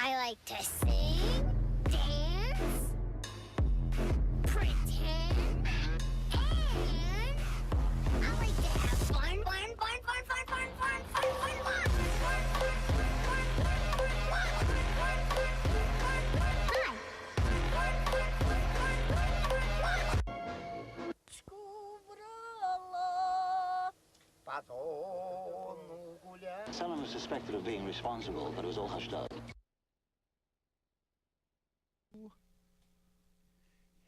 I like to sing, dance, pretend, and I like to have fun. Someone was suspected of being responsible, but it was all hushed up.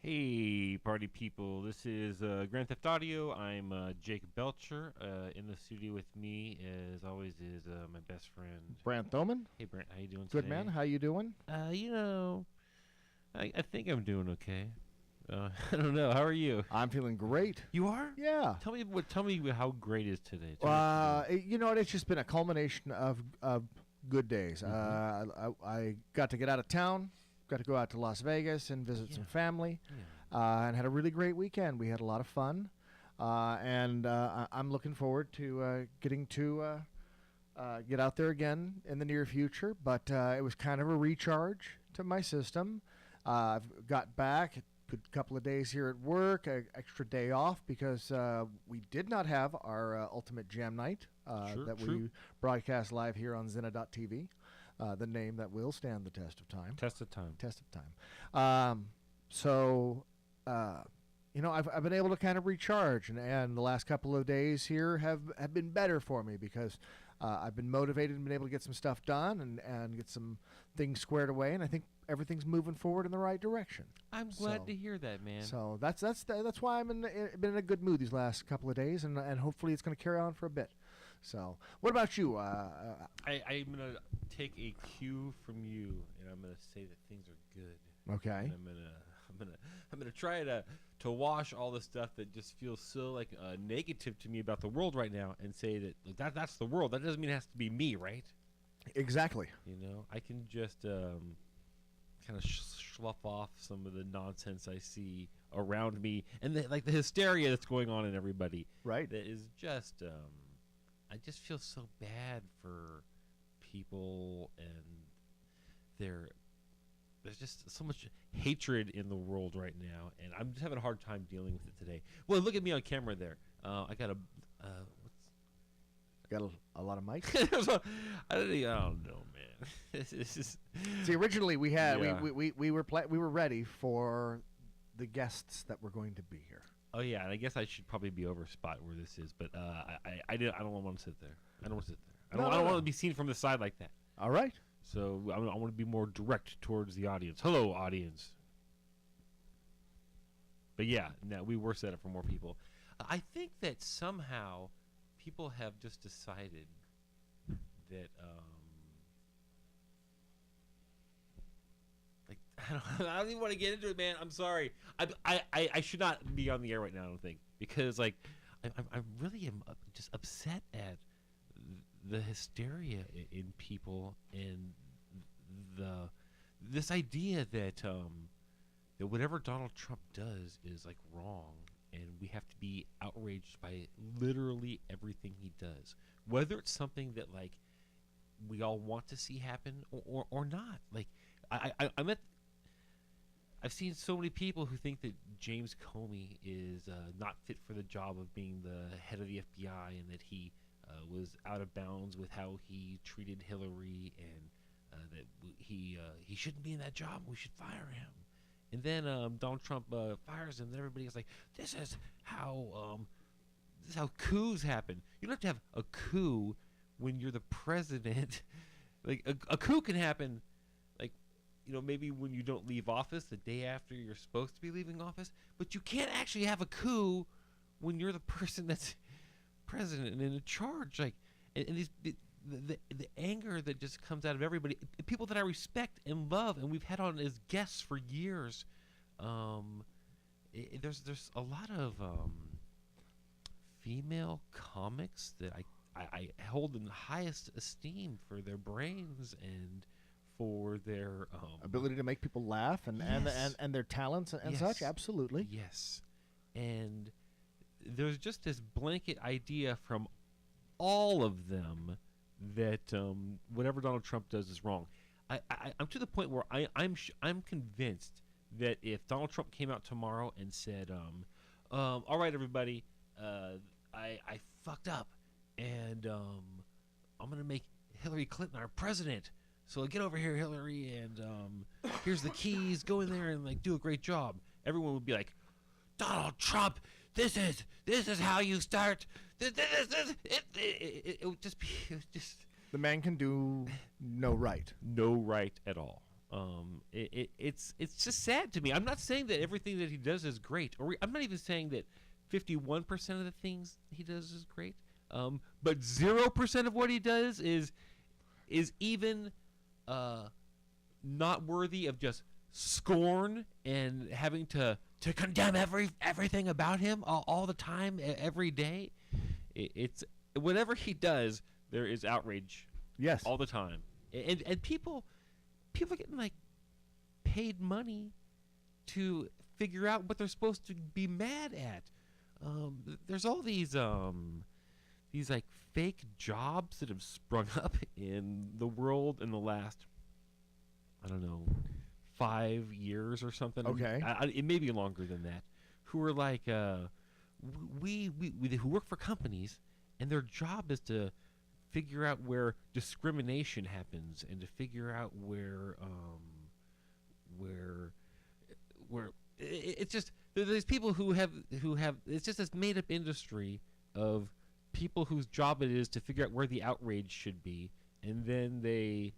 Hey, party people. This is Grand Theft Audio. I'm Jake Belcher. In the studio with me, as always, is my best friend Brant Thoman. Hey, Brant. How you doing Good today? man. How you doing? I think I'm doing okay. I don't know. How are you? I'm feeling great. You are? Yeah. Tell me how great is today. You know what? It's just been a culmination of good days. Mm-hmm. I got to get out of town. Got to go out to Las Vegas and visit some family, and had a really great weekend. We had a lot of fun, and I'm looking forward to getting to get out there again in the near future. But it was kind of a recharge to my system. I've got back. Good couple of days here at work, an extra day off because we did not have our Ultimate Jam Night we broadcast live here on Zena.tv, the name that will stand the test of time. Test of time. I've been able to kind of recharge, and the last couple of days here have been better for me because I've been motivated and been able to get some stuff done and get some things squared away, and I think everything's moving forward in the right direction. I'm glad to hear that, man. So that's why been in a good mood these last couple of days, and hopefully it's going to carry on for a bit. So, what about you? I'm gonna take a cue from you, and I'm gonna say that things are good. Okay. And I'm gonna try to wash all the stuff that just feels so like negative to me about the world right now, and say that that's the world. That doesn't mean it has to be me, right? Exactly. You know, I can just kind of slough off some of the nonsense I see around me, and the hysteria that's going on in everybody. Right. That is just I just feel so bad for people, and there's just so much hatred in the world right now, and I'm just having a hard time dealing with it today. Well, look at me on camera there. I got a lot of mics. I don't know, man. See, originally we had we were ready for the guests that were going to be here. Oh yeah, and I guess I should probably be over a spot where this is, but I don't want to sit there. I don't want to sit there. I don't want to be seen from the side like that. All right. So I want to be more direct towards the audience. Hello, audience. But yeah, no, we were set up for more people. I think that somehow people have just decided that I don't even want to get into it, man. I'm sorry. I should not be on the air right now, I don't think, because I really am just upset at the hysteria in people, and this idea that that whatever Donald Trump does is like wrong, and we have to be outraged by literally everything he does, whether it's something that like we all want to see happen or not. Like I've seen so many people who think that James Comey is not fit for the job of being the head of the FBI, and that he was out of bounds with how he treated Hillary, and that he shouldn't be in that job. We should fire him. And then Donald Trump fires him, and everybody is like, "This is how coups happen. You don't have to have a coup when you're the president. Like a coup can happen." Maybe when you don't leave office the day after you're supposed to be leaving office, but you can't actually have a coup when you're the person that's president and in charge. Like, and the anger that just comes out of everybody, people that I respect and love, and we've had on as guests for years. There's a lot of female comics that I hold in the highest esteem for their brains and for their ability to make people laugh and their talents and such. Absolutely. Yes. And there's just this blanket idea from all of them that whatever Donald Trump does is wrong. I'm to the point where I'm convinced that if Donald Trump came out tomorrow and said, all right, everybody, I fucked up, and I'm gonna make Hillary Clinton our president. So get over here, Hillary, and here's the keys. Go in there and like do a great job. Everyone would be like, Donald Trump, this is how you start. It would just be The man can do no right. no right at all. It's just sad to me. I'm not saying that everything that he does is great, or I'm not even saying that 51% of the things he does is great. But 0% of what he does is even not worthy of just scorn and having to condemn everything about him all the time, every day. It's whatever he does, there is outrage. Yes. All the time, and people are getting like paid money to figure out what they're supposed to be mad at. There's all these like fake jobs that have sprung up in the world in the last, I don't know, 5 years or something. Okay. It may be longer than that. Who are like we who work for companies, and their job is to figure out where discrimination happens and to figure out where it's just there's people who have it's just this made up industry of people whose job it is to figure out where the outrage should be, and then they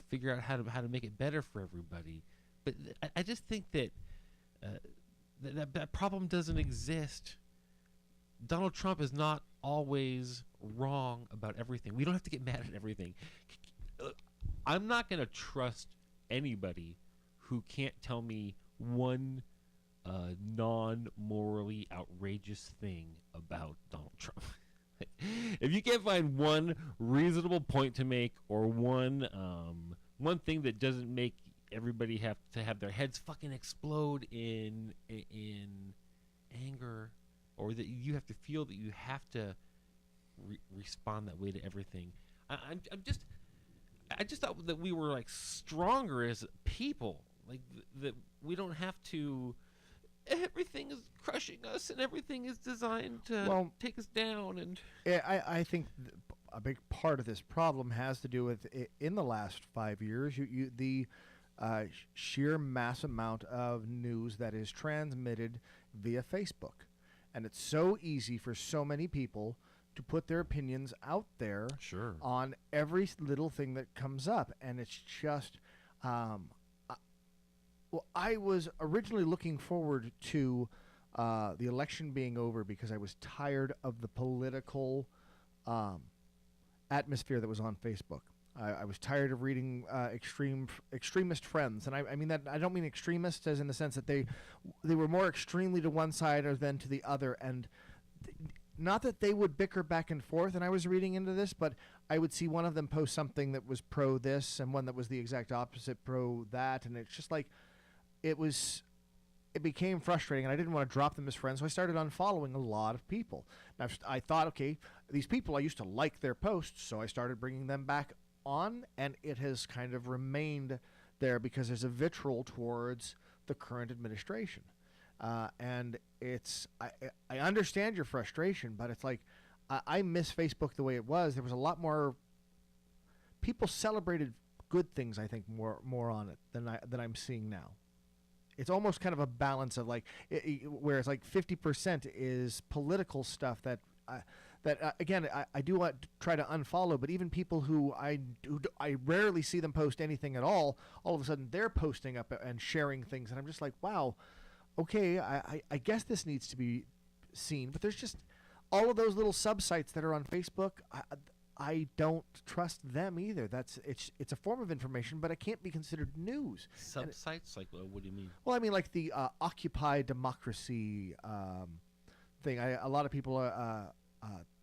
figure out how to make it better for everybody. But I just think that that problem doesn't exist. Donald Trump is not always wrong about everything. We don't have to get mad at everything. I'm not going to trust anybody who can't tell me one non-morally outrageous thing about Donald Trump. If you can't find one reasonable point to make, or one thing that doesn't make everybody have to have their heads fucking explode in anger, or that you have to feel that you have to respond that way to everything. I just thought that we were like stronger as people, like that we don't have to. Everything is crushing us, and everything is designed to take us down. And I think a big part of this problem has to do with in the last 5 years, the sheer mass amount of news that is transmitted via Facebook. And it's so easy for so many people to put their opinions out there on every little thing that comes up. And it's just, I was originally looking forward to the election being over because I was tired of the political atmosphere that was on Facebook. I was tired of reading extremist friends, and I mean that I don't mean extremists as in the sense that they were more extremely to one side or than to the other, and not that they would bicker back and forth. And I was reading into this, but I would see one of them post something that was pro this and one that was the exact opposite, pro that, and it's just like it became frustrating, and I didn't want to drop them as friends, so I started unfollowing a lot of people. And I thought, okay, these people, I used to like their posts, so I started bringing them back on, and it has kind of remained there because there's a vitriol towards the current administration. And it's I understand your frustration, but it's like I miss Facebook the way it was. There was a lot more people celebrated good things, I think, more on it than I'm seeing now. It's almost kind of a balance of like where it's like 50% is political stuff that again I do want to try to unfollow, but even people who I rarely see them post anything at all of a sudden they're posting up and sharing things, and I'm just like, wow, okay, I guess this needs to be seen. But there's just all of those little sub-sites that are on Facebook. I don't trust them either. It's a form of information, but it can't be considered news. Sub-sites? Like, what do you mean? Well, I mean, like the Occupy Democracy thing. A lot of people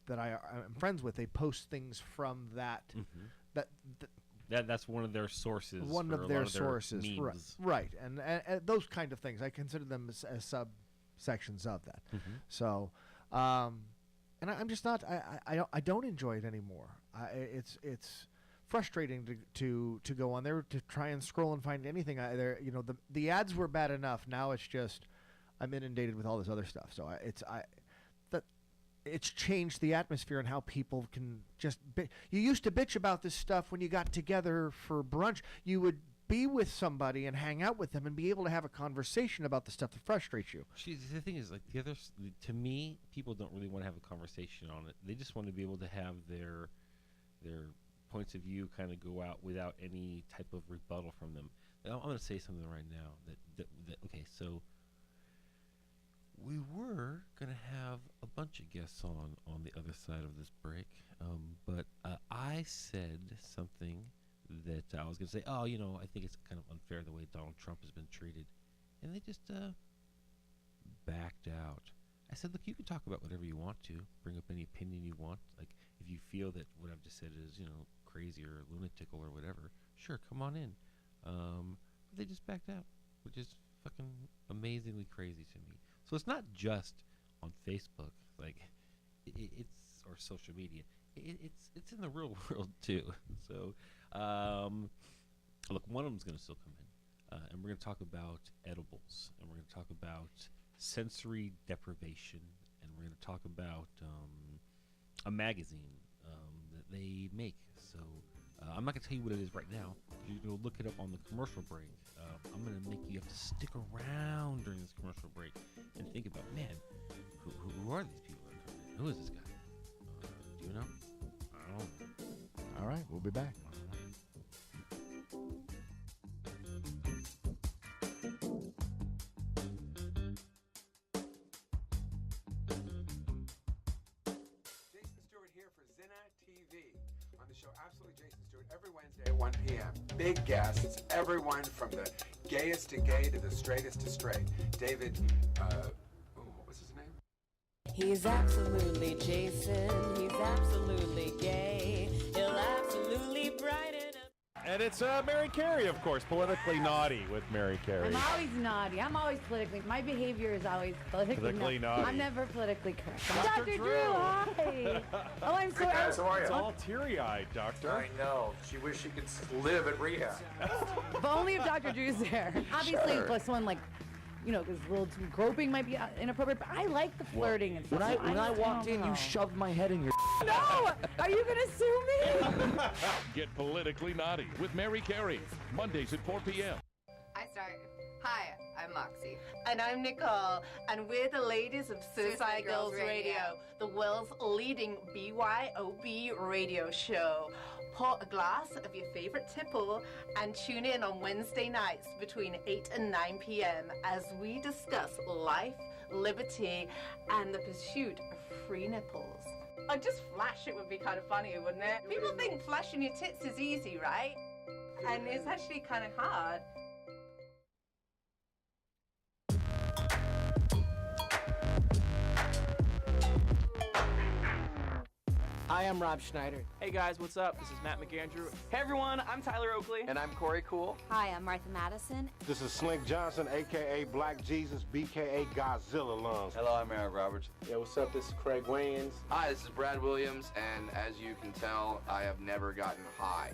that I'm friends with, they post things from that. Mm-hmm. That's one of their sources. One of their sources, memes. Right, and those kind of things. I consider them as subsections of that. Mm-hmm. So. And I'm just not. I don't enjoy it anymore. It's frustrating to go on there to try and scroll and find anything there. You know, the ads were bad enough. Now it's just I'm inundated with all this other stuff. So it's changed the atmosphere and how people can just. You used to bitch about this stuff when you got together for brunch. You would be with somebody and hang out with them and be able to have a conversation about the stuff that frustrates you. See, the thing is, like, to me, people don't really want to have a conversation on it. They just want to be able to have their points of view kind of go out without any type of rebuttal from them. I'm going to say something right now that okay, so we were going to have a bunch of guests on the other side of this break, but I said something that I was going to say, oh, you know, I think it's kind of unfair the way Donald Trump has been treated. And they just backed out. I said, look, you can talk about whatever you want to, bring up any opinion you want. Like, if you feel that what I've just said is, you know, crazy or lunatical or whatever, sure, come on in. But they just backed out, which is fucking amazingly crazy to me. So it's not just on Facebook, like, it's or social media. It's in the real world too. So, look, one of them's going to still come in, and we're going to talk about edibles, and we're going to talk about sensory deprivation, and we're going to talk about a magazine that they make. So, I'm not going to tell you what it is right now. You can go look it up on the commercial break. I'm going to make you have to stick around during this commercial break and think about, man, who are these people that are coming in? Who is this guy? Do you know? I don't know. All right, we'll be back. Jason Stewart here for Zinna TV on the show Absolutely Jason Stewart every Wednesday at 1 p.m. Big guests, everyone from the gayest to gay to the straightest to straight. David, what was his name? He's absolutely Jason. He's absolutely gay. He'll absolutely brighten up. And it's Mary Carey, of course, politically naughty with Mary Carey. I'm always naughty. I'm always politically. My behavior is always politically naughty. I'm never politically correct. Dr. Drew, hi. Oh, I'm so. Hey guys, how are It's you? all teary-eyed, Doctor. I know. She wished she could live at rehab. But only if Dr. Drew's there. Obviously, Sure. plus someone like, you know, because a little too groping might be inappropriate. But I like the flirting and stuff. When I walked in, you shoved my head in your. No! Are you gonna sue me? Get politically naughty with Mary Carey. Mondays at 4 p.m. I start. Hi, I'm Moxie. And I'm Nicole, and we're the ladies of Suicide Girls Radio, the world's leading BYOB radio show. Pour a glass of your favorite tipple and tune in on Wednesday nights between 8 and 9 p.m. as we discuss life, liberty, and the pursuit of free nipples. Or just flash it would be kind of funny, wouldn't it? People think flashing your tits is easy, right? And it's actually kind of hard. Hi, I'm Rob Schneider. Hey guys, what's up? This is Matt McAndrew. Hey everyone, I'm Tyler Oakley. And I'm Corey Cool. Hi, I'm Martha Madison. This is Slink Johnson, a.k.a. Black Jesus, b.k.a. Godzilla Lungs. Hello, I'm Eric Roberts. Yeah, what's up? This is Craig Wayans. Hi, this is Brad Williams, and as you can tell, I have never gotten high.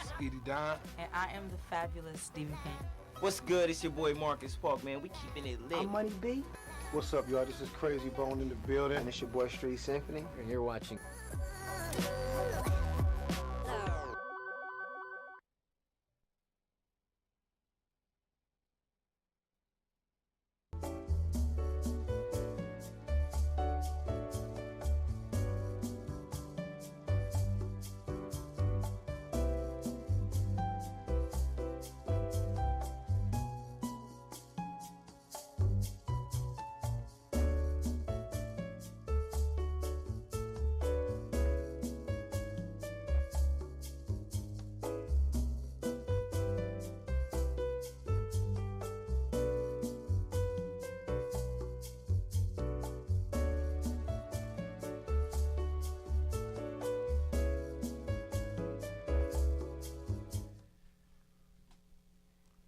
Speedy Don. And I am the fabulous Stephen Payne. What's good? It's your boy Marcus Park, man. We keeping it lit. I'm Money B. What's up, y'all? This is Crazy Bone in the building. And it's your boy Street Symphony, and you're watching.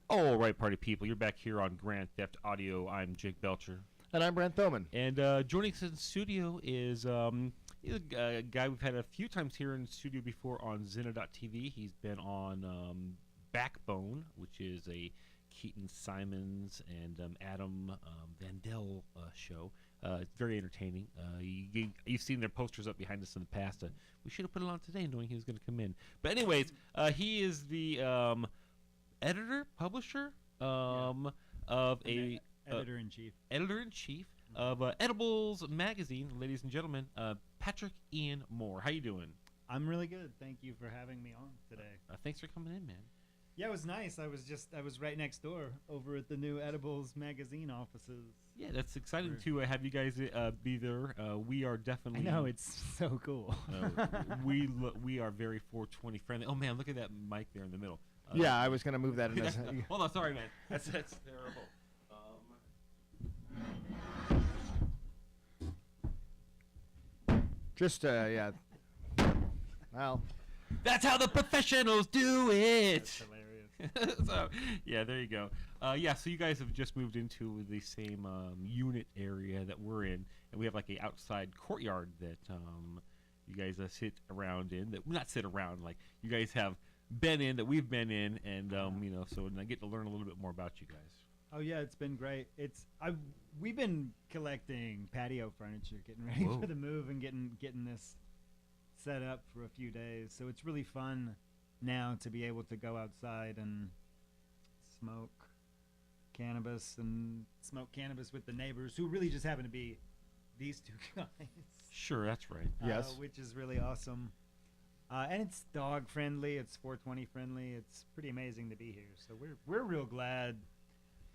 All right, party people, you're back here on Grand Theft Audio. I'm Jake Belcher. And I'm Brent Thoman. And joining us in the studio is He's a guy we've had a few times here in the studio before on Zena.tv. He's been on Backbone, which is a Keaton Simons and Adam Vandell show. It's very entertaining. You've seen their posters up behind us in the past. We should have put it on today, knowing he was going to come in. But anyways, he is the editor, publisher of a editor-in-chief. Editor-in-chief of Edibles magazine, ladies and gentlemen. Patrick Ian Moore. How you doing? I'm really good. Thank you for having me on today. Thanks for coming in, man. Yeah, it was nice. I was right next door over at the new Edibles magazine offices. Yeah, that's exciting to have you guys be there. We are definitely. I know, it's so cool. We are very 420 friendly. Oh man, look at that mic there in the middle. Yeah, I was gonna move that in. Hold on, sorry, man. That's terrible. Just yeah. Well, that's how the professionals do it. That's hilarious. So, yeah, there you go. Yeah, so you guys have just moved into the same unit area that we're in, and we have like a outside courtyard that you guys sit around in. That not sit around, like you guys have been in, that we've been in, and so I get to learn a little bit more about you guys. Oh yeah, it's been great. We've been collecting patio furniture, getting ready for the move, and getting this set up for a few days. So it's really fun now to be able to go outside and smoke cannabis with the neighbors, who really just happen to be these two guys. Sure, that's right. Yes, which is really awesome. And it's dog friendly. It's 420 friendly. It's pretty amazing to be here. So we're real glad.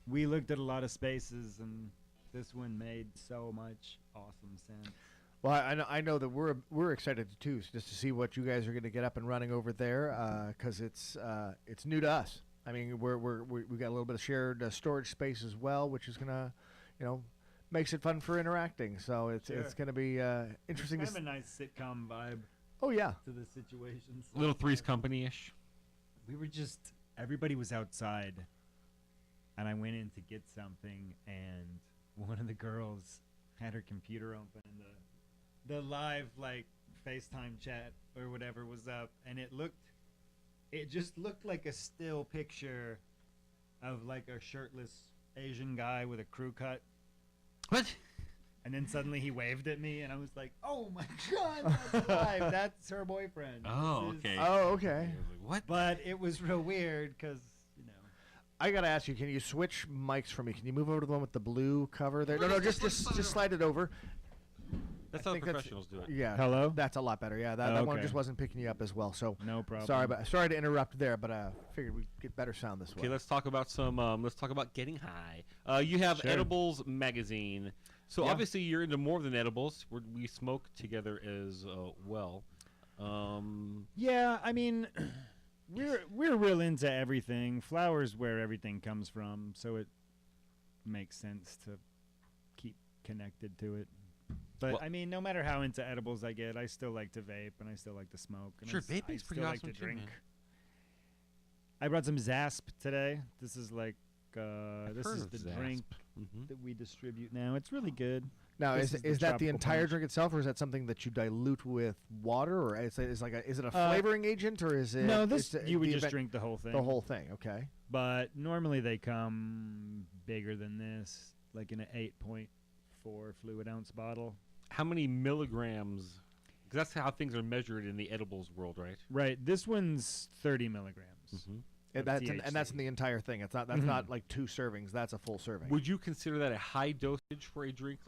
We looked at a lot of spaces, and this one made so much awesome sense. Well, I know that we're excited too, just to see what you guys are going to get up and running over there, because it's new to us. I mean, we got a little bit of shared storage space as well, which is gonna, makes it fun for interacting. So it's going to be interesting. It's kind of a nice sitcom vibe. Oh yeah, to the situation. So Little Three's Company-ish. We were everybody was outside, and I went in to get something, and one of the girls had her computer open, and the live FaceTime chat or whatever was up, and it just looked like a still picture of like a shirtless Asian guy with a crew cut. What? And then suddenly he waved at me, and I was like, "Oh my God, that's live! That's her boyfriend." Oh, okay. Oh, okay. What? But it was real weird because I gotta ask you, can you switch mics for me? Can you move over to the one with the blue cover there? No, just slide it over. That's how professionals do it. Yeah. Hello? That's a lot better. Yeah, that one just wasn't picking you up as well. So no problem. Sorry to interrupt there, but figured we'd get better sound this way. Okay, let's talk about let's talk about getting high. You have Edibles magazine. So obviously you're into more than edibles. We smoke together as well. Yeah, I mean, we're real into everything. Flower's where everything comes from, so it makes sense to keep connected to it. But I mean, no matter how into edibles I get, I still like to vape and I still like to smoke. And vaping's pretty awesome like to too, drink. man. I brought some Zasp today. This is like this is the Zasp. drink that we distribute now. It's really good. Now, is that the tropical entire punch. drink itself, or is that something that you dilute with water, or is it a flavoring agent, or is it? No, you would the just event- drink the whole thing. The whole thing, okay. But normally they come bigger than this, like in an 8.4 fluid ounce bottle. How many milligrams? Because that's how things are measured in the edibles world, right? Right. This one's 30 milligrams. And that's in the entire thing. It's not not like 2 servings. That's a full serving. Would you consider that a high dosage for a drink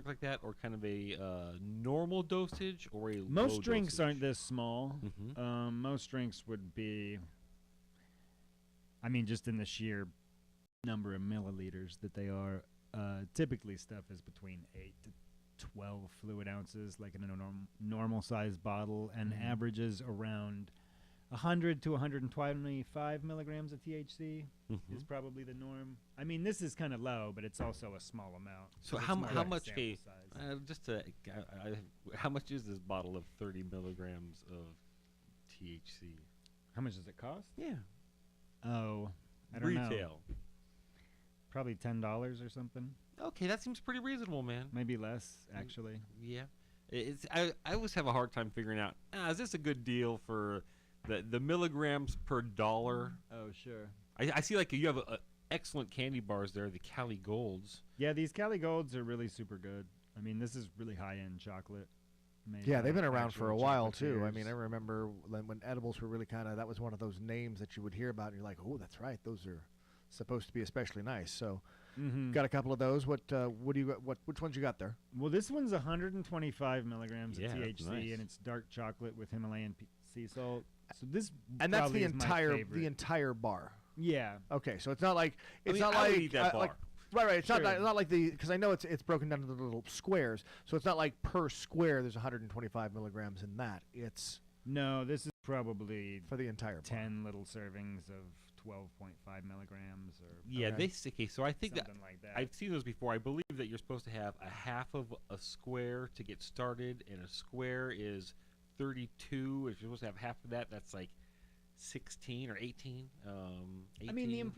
like that, or kind of a normal dosage, or a Most low drinks dosage? aren't this small. Most drinks would be, I mean, just in the sheer number of milliliters that they are. Typically, stuff is between 8 to 12 fluid ounces, like in a normal size bottle, and averages around 100 to 125 milligrams of THC is probably the norm. I mean, this is kind of low, but it's also a small amount. So it's how more like much? sample size. How much is this bottle of 30 milligrams of THC? How much does it cost? Yeah. Oh, I don't know. Retail. Probably $10 or something. Okay, that seems pretty reasonable, man. Maybe less, actually. Yeah. I always have a hard time figuring out, is this a good deal for the milligrams per dollar? Oh, sure. I see like you have excellent candy bars there, the Cali Golds. Yeah, these Cali Golds are really super good. I mean, this is really high-end chocolate. Yeah, they've been around for a while, too. chocolatiers. I mean, I remember when edibles were really that was one of those names that you would hear about, and you're like, oh, that's right. Those are supposed to be especially nice. So got a couple of those. What do you got? Which ones you got there? Well, this one's 125 milligrams of Yeah, that's THC, nice. and it's dark chocolate with Himalayan sea salt. So this And that's probably the is my entire favorite. bar. Yeah. Okay, so it's not like I would eat that bar. Right. It's Sure. not like because I know it's broken down into the little squares. So it's not like per square there's 125 milligrams in that. It's No, this is probably for the entire bar. 10 little servings of 12.5 milligrams. Or Yeah, okay. So I think something like that. I've seen those before. I believe that you're supposed to have a half of a square to get started, and a square is 32. If you're supposed to have half of that, that's like 16 or 18. 18. I mean,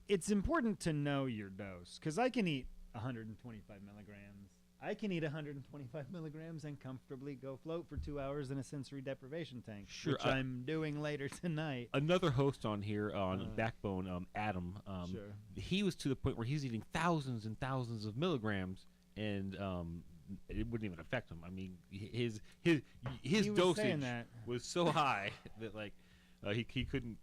it's important to know your dose, because I can eat 125 milligrams. I can eat 125 milligrams and comfortably go float for 2 hours in a sensory deprivation tank, Sure, which I'm doing later tonight. Another host on here on Backbone, Adam, Sure. he was to the point where he's eating thousands and thousands of milligrams, and it wouldn't even affect him. I mean, his He was saying dosage that. was so high that like he couldn't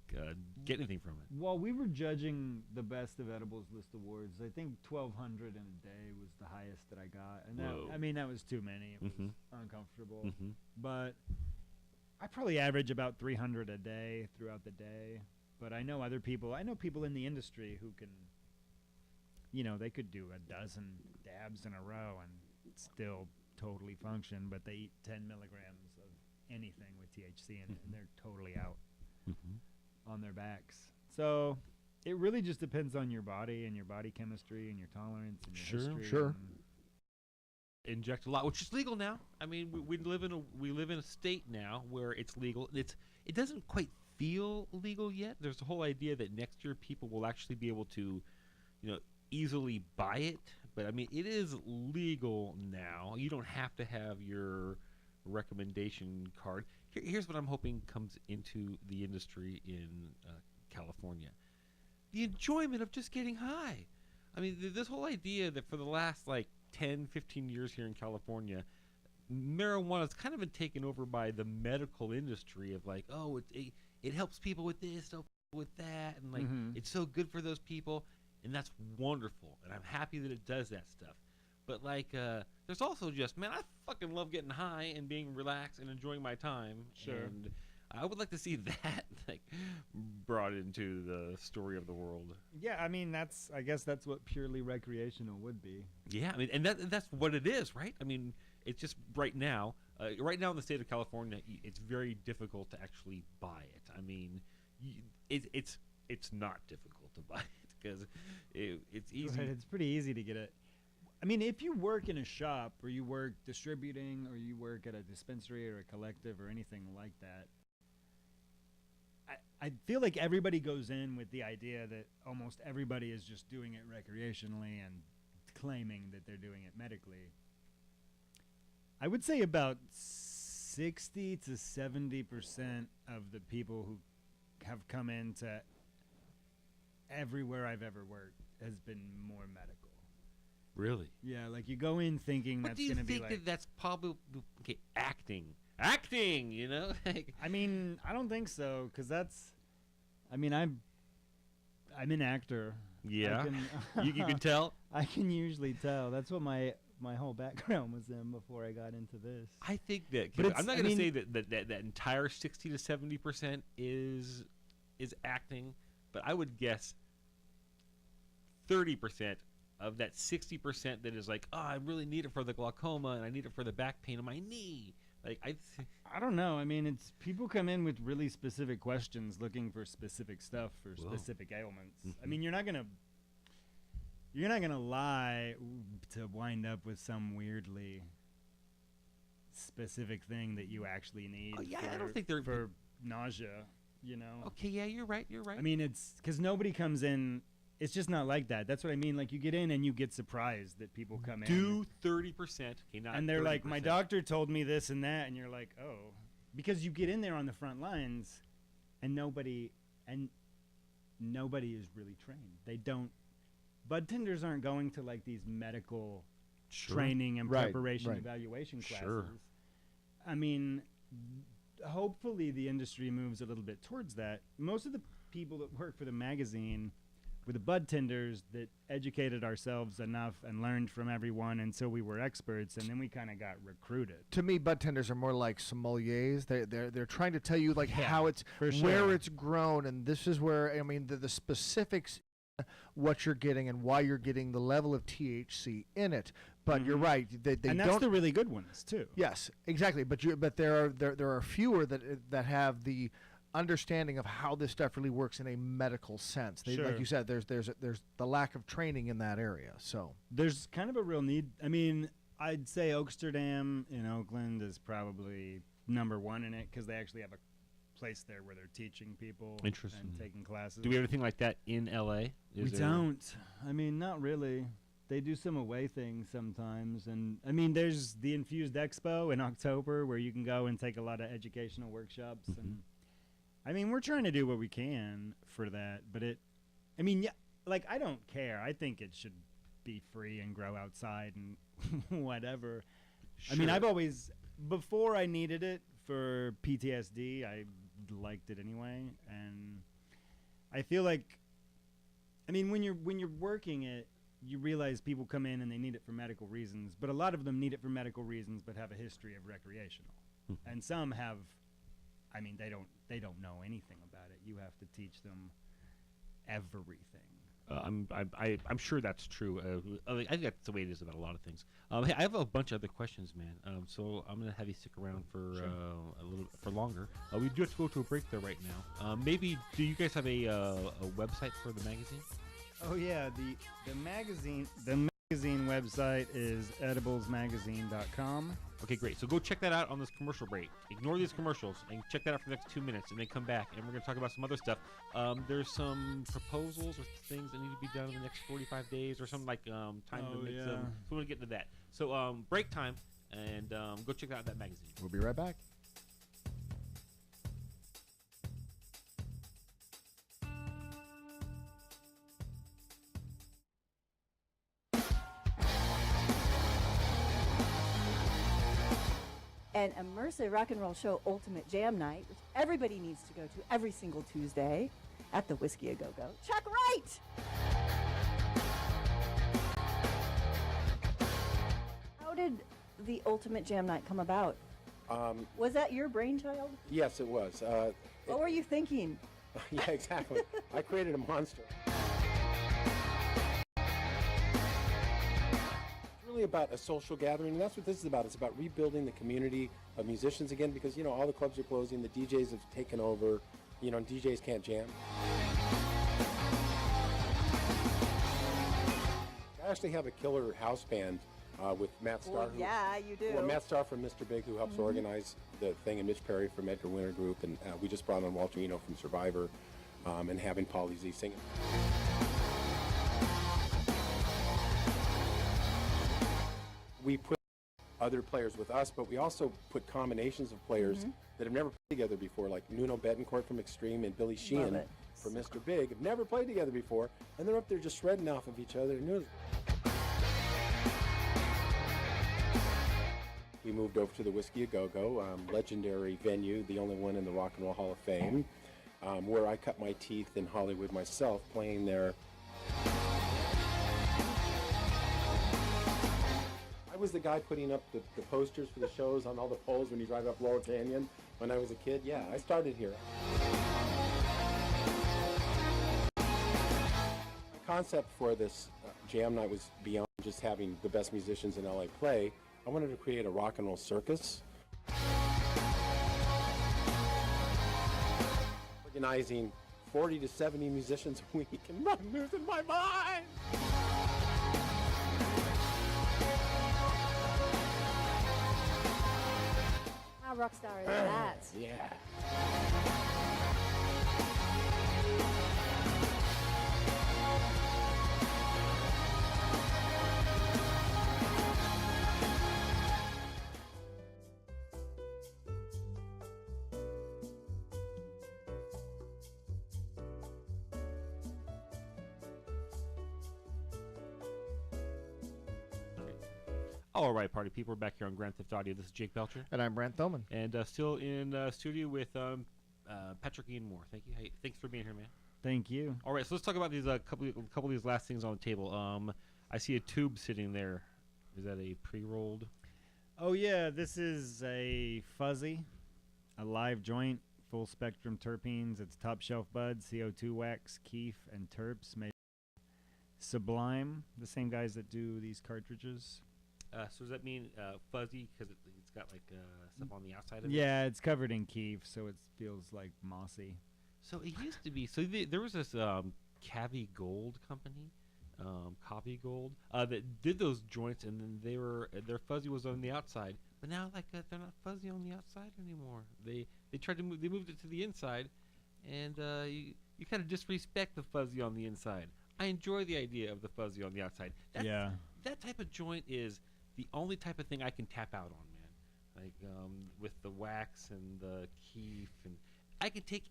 get anything from it. While we were judging the Best of Edibles List Awards, I think 1,200 in a day was the highest that I got. And that was too many. It was uncomfortable. But I probably average about 300 a day throughout the day. But I know people in the industry who can, they could do a dozen dabs in a row and still totally function, but they eat 10 milligrams of anything with THC in it, and they're totally out on their backs. So it really just depends on your body and your body chemistry and your tolerance and your history. Sure. Inject a lot, which is legal now. I mean, we live in a state now where it's legal. It doesn't quite feel legal yet. There's the whole idea that next year people will actually be able to, easily buy it. But I mean, it is legal now. You don't have to have your recommendation card. Here's what I'm hoping comes into the industry in California: the enjoyment of just getting high. I mean, this whole idea that for the last 10, 15 years here in California, marijuana's kind of been taken over by the medical industry of it helps people with this, helps people with that, and it's so good for those people, and that's wonderful, and I'm happy that it does that stuff. But there's also just, man, I fucking love getting high and being relaxed and enjoying my time. Sure. And I would like to see that brought into the story of the world. Yeah, I mean, I guess that's what purely recreational would be. Yeah, I mean, and that's what it is, right? I mean, it's just right now in the state of California, it's very difficult to actually buy it. I mean, it's not difficult to buy it because it's easy. Right, it's pretty easy to get it. I mean, if you work in a shop or you work distributing or you work at a dispensary or a collective or anything like that, I feel like everybody goes in with the idea that almost everybody is just doing it recreationally and claiming that they're doing it medically. I would say about 60 to 70% of the people who have come into everywhere I've ever worked has been more medical. Really? Yeah, you go in thinking that's going to be do you think that's probably acting? Acting, I mean, I don't think so, because I'm an actor. Yeah, you can tell. I can usually tell. That's what my whole background was in before I got into this. I think that. I'm not going to say that entire 60 to 70% is acting, but I would guess 30% of that 60% that is I really need it for the glaucoma and I need it for the back pain in my knee. I don't know. I mean, it's people come in with really specific questions, looking for specific stuff for specific ailments. I mean, you're not gonna lie to wind up with some weirdly specific thing that you actually need. Oh yeah, I don't think they're for nausea. Okay, yeah, you're right. I mean, it's because nobody comes in it's just not like that. That's what I mean. Like, you get in and you get surprised that people come in. Do 30%. Okay, not and they're 30%. like, my doctor told me this and that. And you're like, oh. Because you get in there on the front lines and nobody is really trained. They don't. Bud tenders aren't going to like these medical training and preparation evaluation classes. Sure. I mean, hopefully the industry moves a little bit towards that. Most of the people that work for the magazine were the bud tenders that educated ourselves enough and learned from everyone until we were experts, and then we kind of got recruited. To me, bud tenders are more like sommeliers. They're trying to tell you like how it's sure. where it's grown, and this is where I mean the specifics, what you're getting and why you're getting the level of THC in it. But you're right. They and that's the really good ones too. Yes, exactly. But there are fewer that have the understanding of how this stuff really works in a medical sense. Sure. Like you said, there's the lack of training in that area. So there's kind of a real need. I mean, I'd say Oaksterdam in Oakland is probably number one in it because they actually have a place there where they're teaching people and taking classes. Do we have anything like that in LA? We don't. I mean, not really. They do some away things sometimes. And I mean, there's the Infused Expo in October where you can go and take a lot of educational workshops. And I mean, we're trying to do what we can for that. But I mean, yeah, like, I don't care. I think it should be free and grow outside and whatever. Sure. I mean, I've always, before I needed it for PTSD, I liked it anyway. And I feel like, I mean, when you're working it, you realize people come in and they need it for medical reasons, but a lot of them need it for medical reasons but have a history of recreational. And some have, I mean, they don't know anything about it. You have to teach them everything. I'm sure that's true. I think that's the way it is about a lot of things. Hey, I have a bunch of other questions, man. So I'm gonna have you stick around for a little for longer. We do have to go to a break there right now. Maybe do you guys have a website for the magazine? Oh yeah, the magazine website is ediblesmagazine.com. Okay, great. So go check that out on this commercial break. Ignore these commercials and check that out for the next 2 minutes, and then come back and we're going to talk about some other stuff. There's some proposals or things that need to be done in the next 45 days or something like time to make some. So we're going to get into that. So break time, and go check out that magazine. We'll be right back. An immersive rock and roll show ultimate jam night, which everybody needs to go to every single Tuesday at the Whiskey A Go-Go. Chuck Wright! How did the ultimate jam night come about? Was that your brainchild? Yes, it was. What were you thinking? Yeah, exactly. I created a monster. Really about a social gathering, and that's what this is about. It's about rebuilding the community of musicians again, because all the clubs are closing, the DJs have taken over, and DJs can't jam. I actually have a killer house band with Matt Starr. Well, yeah, you do. Well, Matt Starr from Mr. Big, who helps organize the thing, and Mitch Perry from Edgar Winter Group, and we just brought on Walter Eno from Survivor, and having Pauly Z singing. We put other players with us, but we also put combinations of players that have never played together before, like Nuno Betancourt from Extreme and Billy Sheehan from Mr. Big, have never played together before, and they're up there just shredding off of each other. We moved over to the Whiskey A Go-Go, legendary venue, the only one in the Rock and Roll Hall of Fame, where I cut my teeth in Hollywood myself, playing there. I was the guy putting up the posters for the shows on all the poles when you drive up Laurel Canyon when I was a kid. Yeah, I started here. The concept for this jam night was beyond just having the best musicians in LA play. I wanted to create a rock and roll circus. Organizing 40 to 70 musicians a week, and I'm losing my mind! How rock star is that? Yeah. All right, party people, we're back here on Grand Theft Audio. This is Jake Belcher. And I'm Brant Thoman. And still in studio with Patrick Ian Moore. Thank you. Hey, thanks for being here, man. Thank you. All right, so let's talk about these couple of these last things on the table. I see a tube sitting there. Is that a pre-rolled? Oh, yeah. This is a fuzzy, a live joint, full spectrum terpenes. It's top shelf bud, CO2 wax, keef, and terps made Sublime, the same guys that do these cartridges. So does that mean fuzzy because it's got like stuff on the outside of it? Yeah, it's covered in keef, so it feels like mossy. So it used to be. So there was this Cavi Gold company, Copy Gold, that did those joints, and then their fuzzy was on the outside. But now they're not fuzzy on the outside anymore. They tried to they moved it to the inside, and you kind of disrespect the fuzzy on the inside. I enjoy the idea of the fuzzy on the outside. That type of joint is the only type of thing I can tap out on, man. Like with the wax and the keef, and I can take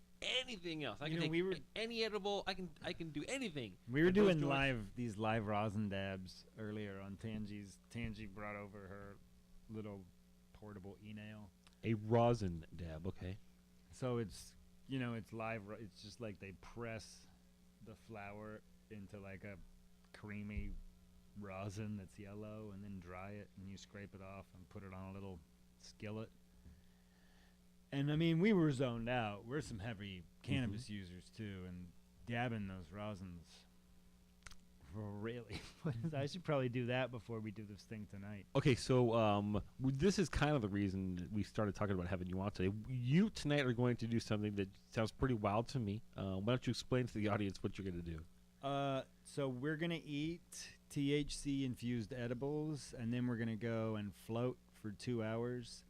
anything else. I can take any edible. I can do anything. We were doing these live rosin dabs earlier on Tangi's. Tangi brought over her little portable e-nail. A rosin dab, okay. So it's it's live. It's just like they press the flour into like a creamy rosin that's yellow, and then dry it, and you scrape it off and put it on a little skillet. And I mean, we were zoned out. We're some heavy cannabis users too, and dabbing those rosins. Really, I should probably do that before we do this thing tonight. Okay, so this is kind of the reason we started talking about having you on today. You tonight are going to do something that sounds pretty wild to me. Why don't you explain to the audience what you're going to do? So we're going to eat THC-infused edibles, and then we're going to go and float for 2 hours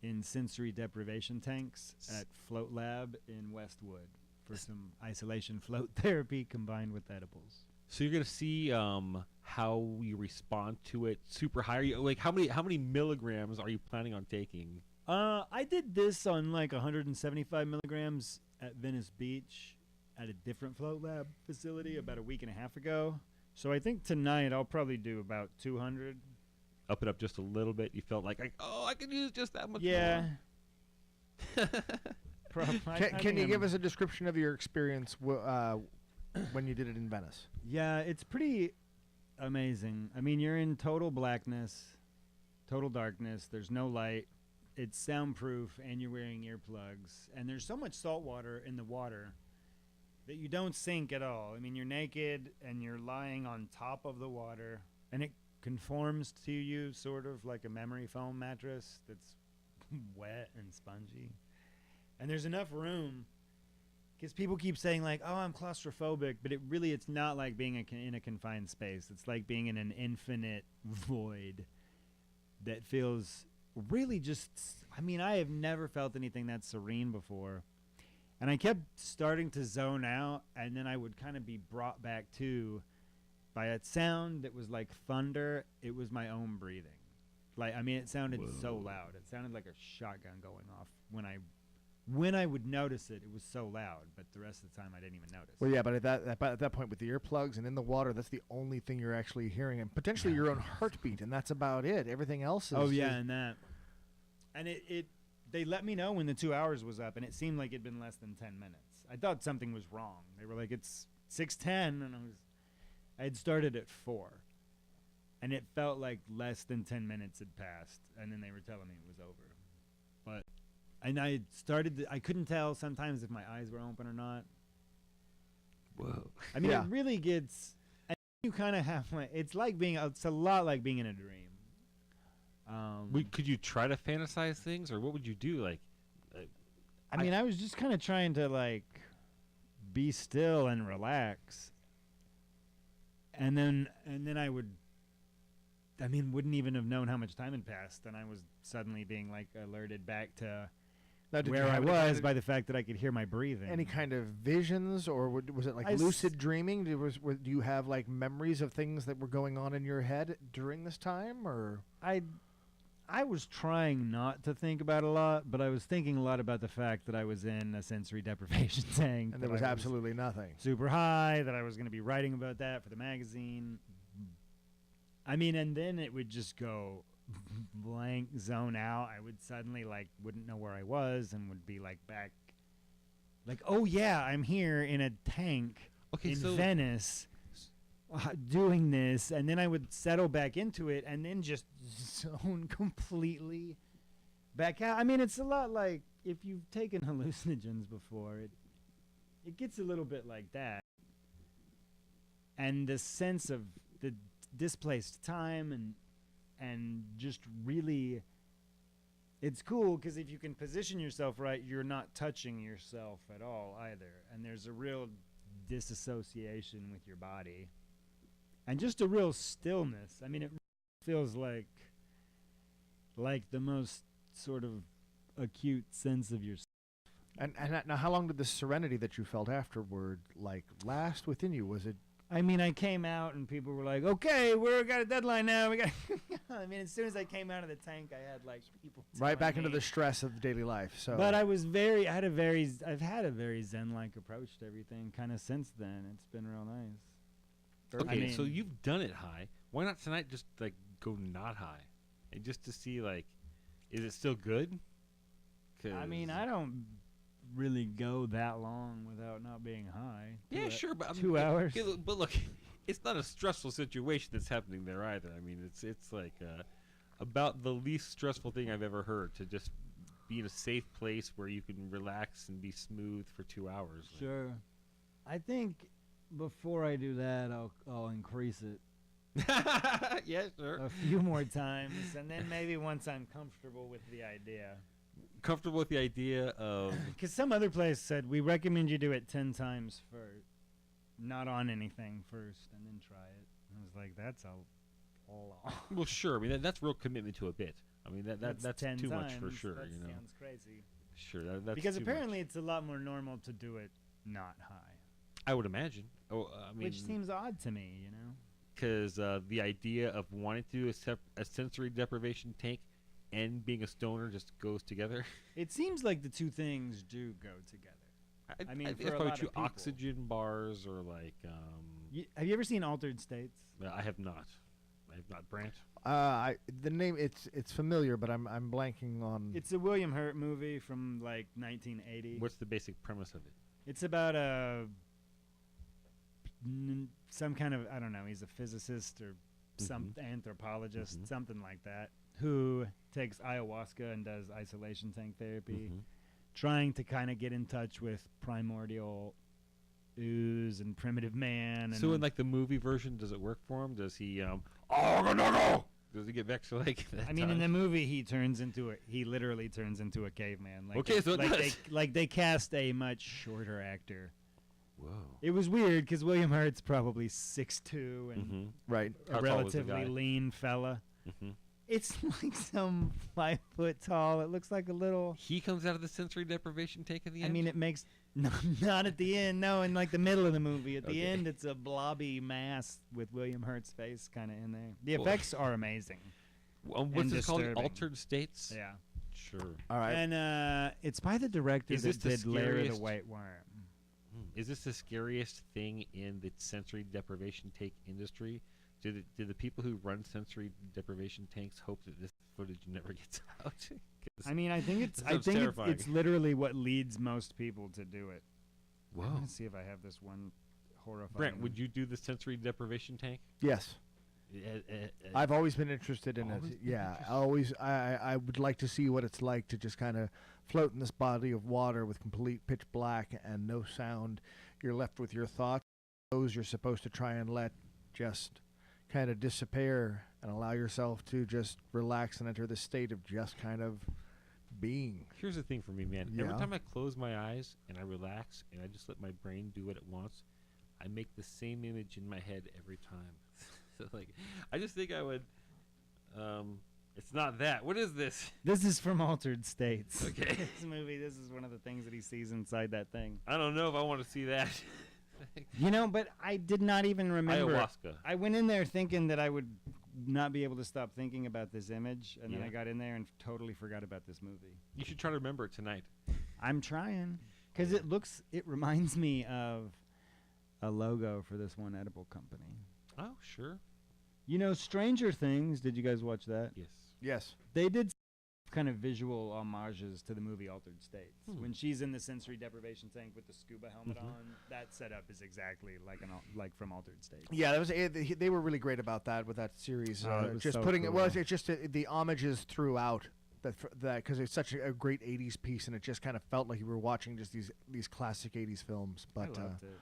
in sensory deprivation tanks at Float Lab in Westwood for some isolation float therapy combined with edibles. So you're going to see how you respond to it super high. Like how many milligrams are you planning on taking? I did this on like 175 milligrams at Venice Beach at a different Float Lab facility about a week and a half ago. So I think tonight I'll probably do about 200. Up it up just a little bit. You felt like I could use just that much more. Can you give us a description of your experience when you did it in Venice? Yeah, it's pretty amazing. I mean, you're in total blackness, total darkness. There's no light. It's soundproof, and you're wearing earplugs. And there's so much salt water in the water that you don't sink at all. I mean, you're naked, and you're lying on top of the water, and it conforms to you sort of like a memory foam mattress that's wet and spongy. And there's enough room, because people keep saying like, oh, I'm claustrophobic, but it's not like being in a confined space. It's like being in an infinite void that feels really just, I mean, I have never felt anything that serene before. And I kept starting to zone out, and then I would kind of be brought back to by a sound that was like thunder. It was my own breathing. Like, I mean, it sounded so loud. It sounded like a shotgun going off when I would notice it. It was so loud, but the rest of the time I didn't even notice. Well, yeah, but at that point with the earplugs and in the water, that's the only thing you're actually hearing, and potentially your own heartbeat, and that's about it. Everything else is... Oh, yeah, and that. And they let me know when the 2 hours was up, and it seemed like it'd been less than 10 minutes. I thought something was wrong. They were like, it's 6:10, and I had started at 4. And it felt like less than 10 minutes had passed, and then they were telling me it was over. But... And I couldn't tell sometimes if my eyes were open or not. Whoa. I mean, it really gets, and you kind of have it's a lot like being in a dream. Could you try to fantasize things, or what would you do? I mean, I was just kind of trying to like be still and relax. And then I would, wouldn't even have known how much time had passed, and I was suddenly being like alerted back to where I was by the fact that I could hear my breathing. Any kind of visions, or was it like lucid dreaming? Do you have like memories of things that were going on in your head during this time, or? I was trying not to think about a lot, but I was thinking a lot about the fact that I was in a sensory deprivation tank. And there was absolutely nothing. Super high, that I was going to be writing about that for the magazine. I mean, and then it would just go blank zone out. I would suddenly like wouldn't know where I was and would be like back, like, oh yeah, I'm here in a tank in Venice doing this, and then I would settle back into it and then just zone completely back out. I mean, it's a lot like if you've taken hallucinogens before, it gets a little bit like that. And the sense of the displaced time and just really, it's cool because if you can position yourself right, you're not touching yourself at all either. And there's a real disassociation with your body. And just a real stillness. I mean, it feels like the most sort of acute sense of yourself. And now, how long did the serenity that you felt afterward like last within you? Was it? I mean, I came out and people were like, "Okay, we got a deadline now. We got." I mean, as soon as I came out of the tank, I had like people Right back into the stress of daily life. So, but I've had a very Zen-like approach to everything kind of since then. It's been real nice. Okay, I mean, so you've done it high. Why not tonight just like go not high, and just to see like, is it still good? I mean, I don't really go that long without not being high. Yeah, sure, but 2 hours. But look, it's not a stressful situation that's happening there either. I mean, it's like about the least stressful thing I've ever heard, to just be in a safe place where you can relax and be smooth for 2 hours. Sure. I think before I do that, I'll increase it. Yeah, sure. A few more times, and then maybe once I'm comfortable with the idea. Comfortable with the idea of... Because some other place said, we recommend you do it 10 times for not on anything first, and then try it. I was like, that's a lot. Well, sure. I mean, that's real commitment to a bit. I mean, that's 10 too times. much for sure. That you know? sounds crazy. Sure, that's because too apparently much. It's a lot more normal to do it not high. I would imagine. Oh, I mean, which seems odd to me, you know? Because the idea of wanting to do a sensory deprivation tank and being a stoner just goes together. It seems like the two things do go together. I mean, I for think it's a probably lot two of people. oxygen bars or like. Have you ever seen Altered States? I have not. I have not. Brant. The name it's familiar, but I'm blanking on. It's a William Hurt movie from like 1980. What's the basic premise of it? It's about some kind of, I don't know, he's a physicist or some anthropologist, something like that, who takes ayahuasca and does isolation tank therapy, trying to kind of get in touch with primordial ooze and primitive man. And so in like the movie version, does it work for him? Does he does he get vexed like that? I mean, in the movie, he literally turns into a caveman. Like okay, so they cast a much shorter actor. Whoa! It was weird because William Hurt's probably 6'2" and right, a relatively lean fella. It's like some 5 foot tall. It looks like a little. He comes out of the sensory deprivation tank at the end. I mean, it makes not at the end. No, in like the middle of the movie. At the end, it's a blobby mass with William Hurt's face kind of in there. The effects are amazing. What's this called? Altered States. Yeah. Sure. All right. And it's by the director that did Lair of the White Worm. Is this the scariest thing in the sensory deprivation tank industry? Do the people who run sensory deprivation tanks hope that this footage never gets out? I mean, I think it's literally what leads most people to do it. Whoa. I'm gonna see if I have this one horrifying. Brent, would you do the sensory deprivation tank? Yes. I've always been interested in it. Yeah, I would like to see what it's like to just kind of float in this body of water with complete pitch black and no sound. You're left with your thoughts. Those you're supposed to try and let just kind of disappear and allow yourself to just relax and enter the state of just kind of being. Here's the thing for me, man. Yeah. Every time I close my eyes and I relax and I just let my brain do what it wants, I make the same image in my head every time. So like, I just think I would. It's not that. What is this? This is from Altered States. Okay. This movie. This is one of the things that he sees inside that thing. I don't know if I want to see that. You know, but I did not even remember. Ayahuasca. I went in there thinking that I would not be able to stop thinking about this image, and then I got in there and totally forgot about this movie. You should try to remember it tonight. I'm trying, because it reminds me of a logo for this one edible company. Oh, sure. You know, Stranger Things. Did you guys watch that? Yes. Yes. They did kind of visual homages to the movie Altered States. When she's in the sensory deprivation tank with the scuba helmet on, that setup is exactly like from Altered States. Yeah, that was they were really great about that with that series. It was just so putting cool. well, it's just the homages throughout that because it's such a great '80s piece, and it just kind of felt like you were watching just these classic '80s films. But I loved it.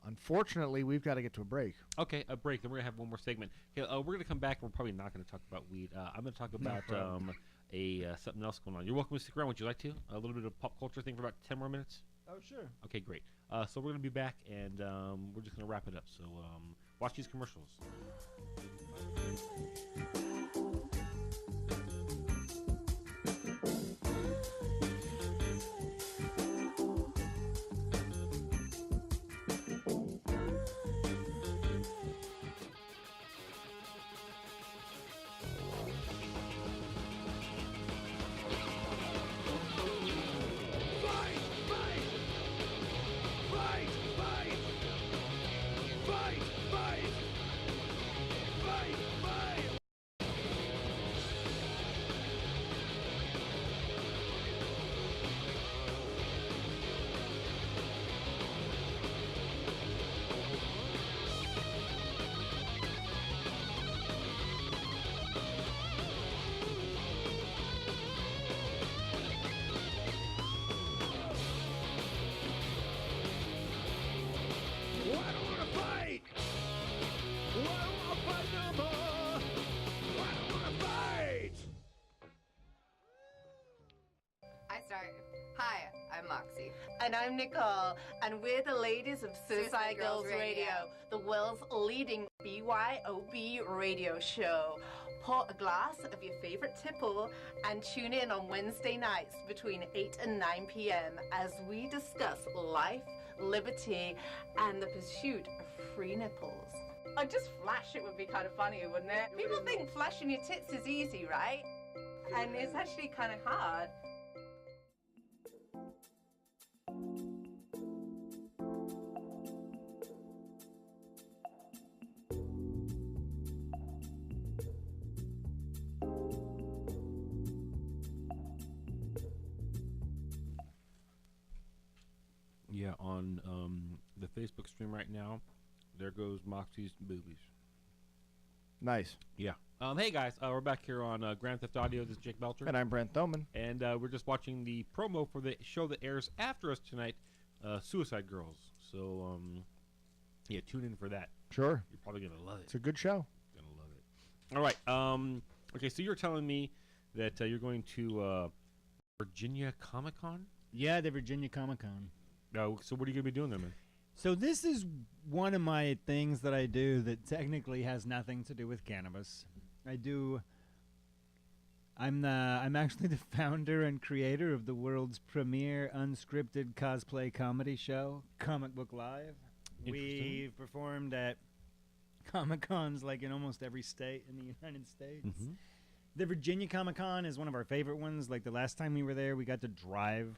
unfortunately, we've got to get to a break. Okay, a break. Then we're gonna have one more segment. Okay, we're gonna come back. And we're probably not gonna talk about weed. I'm gonna talk about something else going on. You're welcome to stick around. Would you like to? A little bit of pop culture thing for about 10 more minutes. Oh sure. Okay, great. So we're gonna be back, and we're just gonna wrap it up. So watch these commercials. Hi, I'm Moxie. And I'm Nicole, and we're the ladies of Suicide Girls Radio, the world's leading BYOB radio show. Pour a glass of your favorite tipple and tune in on Wednesday nights between 8 and 9 p.m. as we discuss life, liberty, and the pursuit of free nipples. Oh, just flash it would be kind of funny, wouldn't it? People think flashing your tits is easy, right? And it's actually kind of hard. Yeah, on the Facebook stream right now, there goes Moxie's boobies. Nice. Yeah. Hey guys, we're back here on Grand Theft Audio. This is Jake Belcher, And I'm Brent Thoman. and we're just watching the promo for the show that airs after us tonight, Suicide Girls. So yeah, tune in for that. Sure. You're probably gonna love it. It's a good show. Gonna love it. All right. Okay, so you're telling me that you're going to Virginia Comic Con? Yeah, the Virginia Comic Con. No. So what are you gonna be doing there, man? So this is one of my things that I do that technically has nothing to do with cannabis. I'm actually the founder and creator of the world's premier unscripted cosplay comedy show, Comic Book Live. We've performed at Comic Cons like in almost every state in the United States. Mm-hmm. The Virginia Comic Con is one of our favorite ones. Like the last time we were there, we got to drive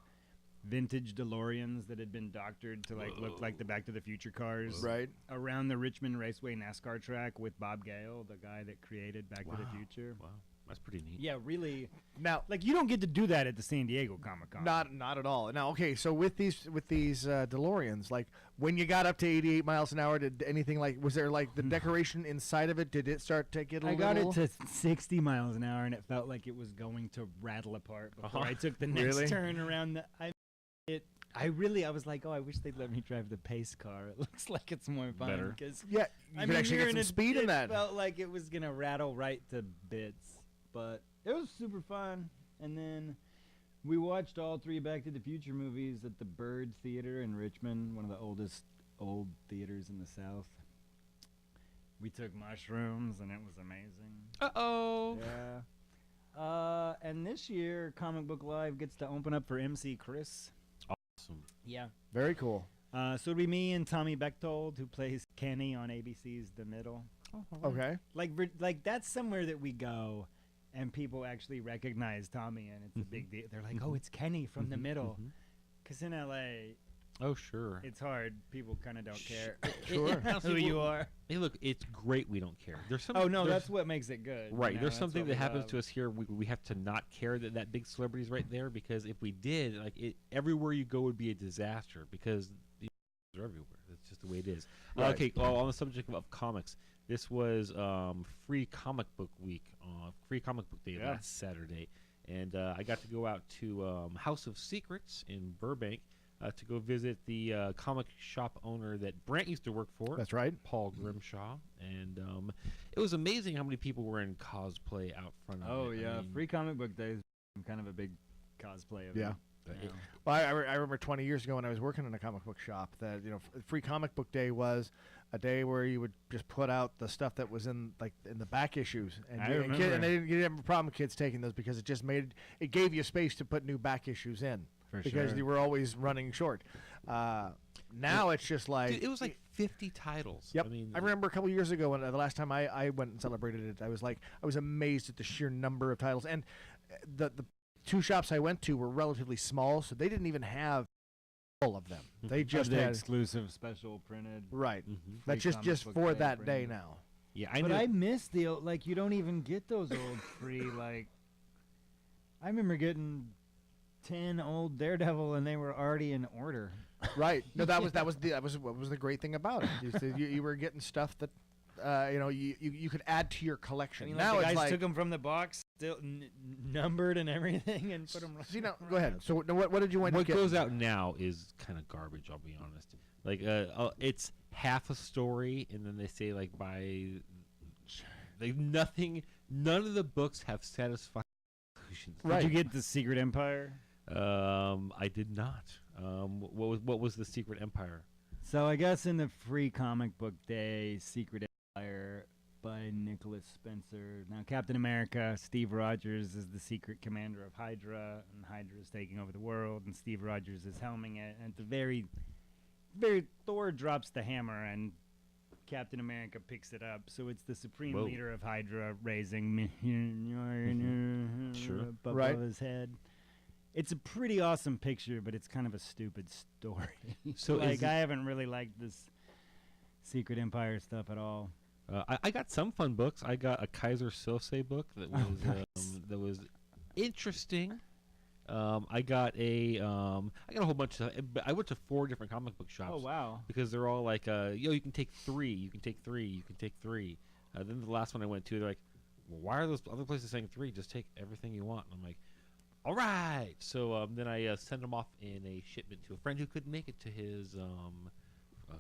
vintage DeLoreans that had been doctored to like look like the Back to the Future cars, Right. around the Richmond Raceway NASCAR track with Bob Gale, the guy that created Back to the Future. Wow, that's pretty neat. Yeah, really. Now, Like you don't get to do that at the San Diego Comic Con. not at all. Now, okay, so with these DeLoreans, like when you got up to 88 miles an hour, did anything like was there like the decoration inside of it? Did it start to get a I little? got it to 60 miles an hour, and it felt like it was going to rattle apart before I took the next Really? turn around. I was like, oh, I wish they'd let me drive the pace car. It looks like it's more fun. Better. Cause, Yeah, you could actually you're get some in speed in that. It felt like it was going to rattle right to bits. But it was super fun. And then we watched all 3 Back to the Future movies at the Bird Theater in Richmond, one of the oldest old theaters in the South. We took mushrooms, and it was amazing. Uh-oh. Yeah. And this year, Comic Book Live gets to open up for MC Chris. Awesome. Yeah. Very cool. So it'll be me and Tommy Bechtold, who plays Kenny on ABC's The Middle. Okay. Like that's somewhere that we go, and people actually recognize Tommy, and it's a big deal. They're like, "Oh, it's Kenny from The Middle," because in LA, Oh, sure. It's hard. People kind of don't care Sure. who you are. Hey, look, it's great we don't care. There's some. Oh no, that's what makes it good. Right. You know, There's that's something what that we happens love. to us here. We have to not care that big celebrity's right there, because if we did, like, everywhere you go would be a disaster, because they're everywhere. That's just the way it is. Right. Okay. Well, on the subject of comics, this was Free Comic Book Week, Free Comic Book Day last Saturday, and I got to go out to House of Secrets in Burbank. To go visit the comic shop owner that Brant used to work for. That's right. Paul Grimshaw. And it was amazing how many people were in cosplay out front of Oh it. yeah, I mean, Free Comic Book Day is kind of a big cosplay event. Yeah. you know. Well, I remember 20 years ago when I was working in a comic book shop that, Free Comic Book Day was a day where you would just put out the stuff that was in the back issues, and I you remember. didn't have a problem with kids taking those, because it gave you space to put new back issues in, For because sure. you were always running short. Now it's just like, dude, it was like 50 titles. Yep. I mean, I remember a couple years ago when the last time I went and celebrated it, I was amazed at the sheer number of titles, and the two shops I went to were relatively small, so they didn't even have all of them. They just the had exclusive special printed. right. That's Free just Comic Book for Day that day printed. now. Yeah, But I miss the old, like, you don't even get those old free, like, I remember getting 10 old Daredevil and they were already in order. Right. No, that was what was the great thing about it. You were getting stuff that you could add to your collection. I mean, Now like, the it's guys like, took them from the box, still numbered and everything, and put them. see, now go ahead. So what did you wind up what getting? goes out now is kind of garbage, I'll be honest. Like, it's half a story, and then they say, like, none of the books have satisfying conclusions. Did you get the Secret Empire? I did not. What was the Secret Empire? So I guess in the Free Comic Book Day, Secret Empire by Nicholas Spencer. Now Captain America, Steve Rogers is the secret commander of Hydra, and Hydra is taking over the world, and Steve Rogers is helming it. And at the very Thor drops the hammer, and Captain America picks it up. So it's the supreme Whoa. leader of Hydra raising Sure. above Right. his head. It's a pretty awesome picture, but it's kind of a stupid story. So is like, it- I haven't really liked this Secret Empire stuff at all. I got some fun books. I got a Kaiser Sose book that was that was interesting. I got a whole bunch of. I went to 4 different comic book shops. Oh wow! Because they're all like, you can take 3, you can take 3, you can take 3. Then the last one I went to, they're like, well, why are those other places saying 3? Just take everything you want. And I'm like, all right. So then I sent them off in a shipment to a friend who couldn't make it to his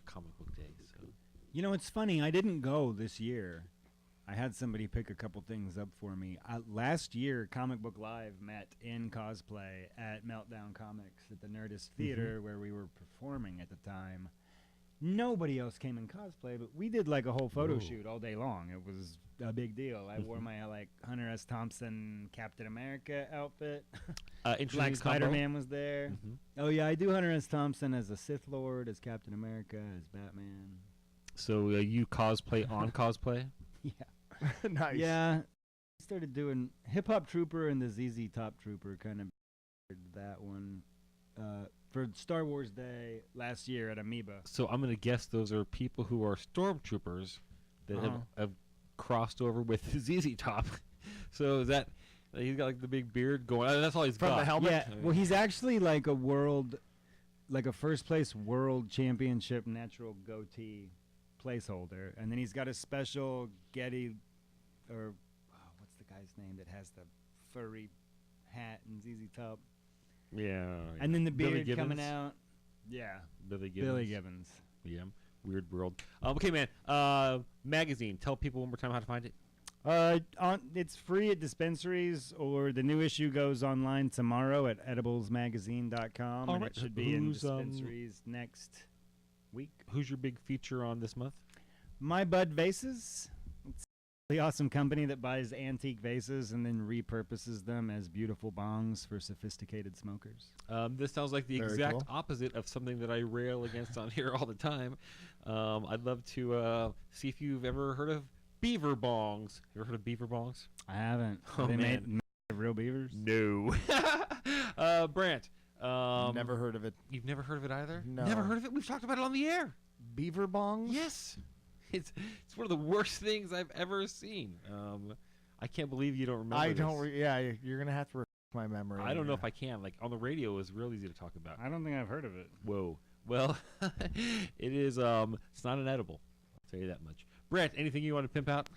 comic book day. So. You know, it's funny. I didn't go this year. I had somebody pick a couple things up for me. Last year, Comic Book Live met in cosplay at Meltdown Comics at the Nerdist Theater, where we were performing at the time. Nobody else came in cosplay, but we did like a whole photo shoot all day long. It was a big deal. I wore my like Hunter S. Thompson Captain America outfit. Interesting Black combo. Spider-Man was there. Oh yeah, I do Hunter S. Thompson as a Sith Lord, as Captain America, as Batman. So you cosplay on cosplay? Yeah. Nice. Yeah. Started doing Hip Hop Trooper and the ZZ Top Trooper, kind of that one for Star Wars Day last year at Amoeba. So I'm going to guess those are people who are stormtroopers that have crossed over with ZZ Top. So is that he's got like the big beard going? That's all he's got. From the helmet? Yeah. Well, he's actually like a first place world championship natural goatee placeholder, and then he's got a special Getty, or what's the guy's name that has the furry hat and ZZ Top? Yeah. And then the Billy beard coming Gibbons? out. Yeah. Billy Gibbons. Billy Gibbons. Yeah. Weird world. Okay, man. Magazine. Tell people one more time how to find it. It's free at dispensaries, or the new issue goes online tomorrow at ediblesmagazine.com, and Alright, it should be in who's, dispensaries next week. Who's your big feature on this month? My Bud Vases. It's a really awesome company that buys antique vases and then repurposes them as beautiful bongs for sophisticated smokers. This sounds like the Very exact cool. opposite of something that I rail against on here all the time. I'd love to see if you've ever heard of beaver bongs. You ever heard of beaver bongs? I haven't. Oh, They man. made real beavers? No. Brant, Never heard of it. You've never heard of it either? No. Never heard of it? We've talked about it on the air. Beaver bongs? Yes. It's one of the worst things I've ever seen. I can't believe you don't remember I this. don't. Yeah, you're gonna have to refresh my memory. I don't know if I can. Like on the radio, it's real easy to talk about. I don't think I've heard of it. Whoa. Well, it is. It's not an edible. I'll tell you that much. Brett, anything you want to pimp out?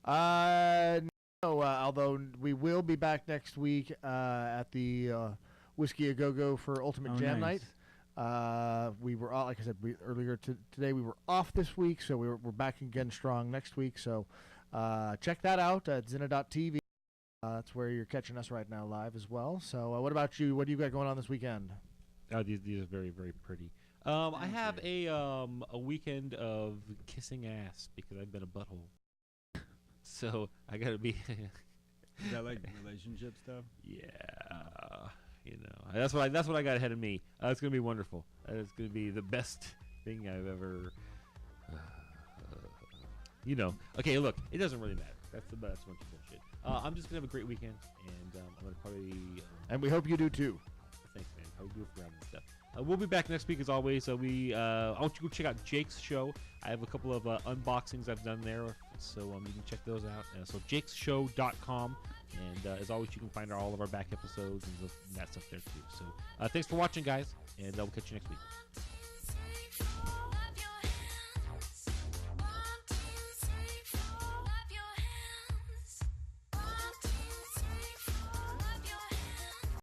No. Although we will be back next week at the Whiskey A Go Go for Ultimate Jam nice. Night. We were like I said earlier today. We were off this week, so we're back again strong next week. So check that out at Zena.tv. That's where you're catching us right now live as well. So what about you? What do you got going on this weekend? Oh, these are very, very pretty. I have a weekend of kissing ass because I've been a butthole. So I gotta be. Is that like relationship stuff? Yeah, that's what I got ahead of me. It's gonna be wonderful. It's gonna be the best thing I've ever. Okay, look, it doesn't really matter. That's a bunch of bullshit. I'm just gonna have a great weekend, and I'm gonna probably. And we hope you do too. Thanks, man. How you around and stuff. We'll be back next week as always. I want you to go check out Jake's show. I have a couple of unboxings I've done there, so you can check those out. So jakesshow.com, and as always, you can find all of our back episodes and that stuff there too. So thanks for watching, guys, and we'll catch you next week.